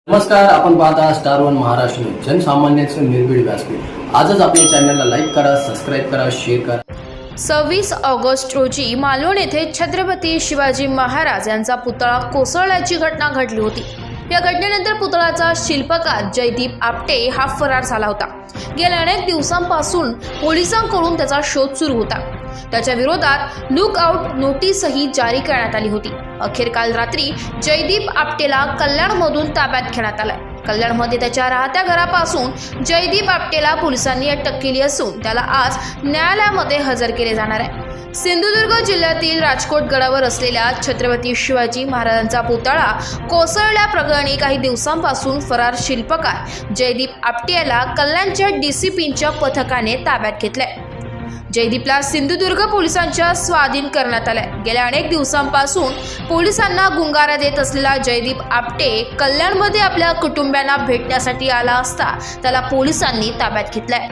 नमस्कार, आपण पाहता स्टार वन महाराष्ट्र न्यूज, जनसामान्यांचे निर्भीड व्यासपीठ। आजच आपल्या चॅनलला लाईक करा, सबस्क्राईब करा, शेअर करा। 26 ऑगस्ट रोजी मालवण येथे छत्रपती शिवाजी महाराज यांचा पुतळा कोसळल्याची घटना घडली होती। या घटनेनंतर पुतळ्याचा शिल्पकार जयदीप आपटे हा फरार झाला होता। गेल्या अनेक दिवसांपासून पोलिसांकडून त्याचा शोध सुरू होता। त्याच्या विरोधात लुक आउट नोटीसही जारी करण्यात आली होती। अखेर काल रात्री जयदीप आपटेला कल्याणमधून ताब्यात घेण्यात आलं। कल्याणमध्ये त्याच्या राहत्या घरापासून जयदीप आपटेला पोलिसांनी अटक केली असून त्याला आज न्यायालयामध्ये हजर केले जाणार आहे। सिंधुदुर्ग जिल्ह्यातील राजकोट गडावर असलेल्या छत्रपती शिवाजी महाराजांचा पुतळा कोसळल्या प्रकरणी काही दिवसांपासून फरार शिल्पकार जयदीप आपटे याला कल्याणच्या डीसीपींच्या पथकाने ताब्यात घेतलंय। जयदीपला सिंधुदुर्ग पोलिसांच्या स्वाधीन करण्यात आलाय। गेल्या अनेक दिवसांपासून पोलिसांना गुंगारा देत असलेला जयदीप आपटे कल्याणमध्ये आपल्या कुटुंबियांना भेटण्यासाठी आला असता त्याला पोलिसांनी ताब्यात घेतलंय।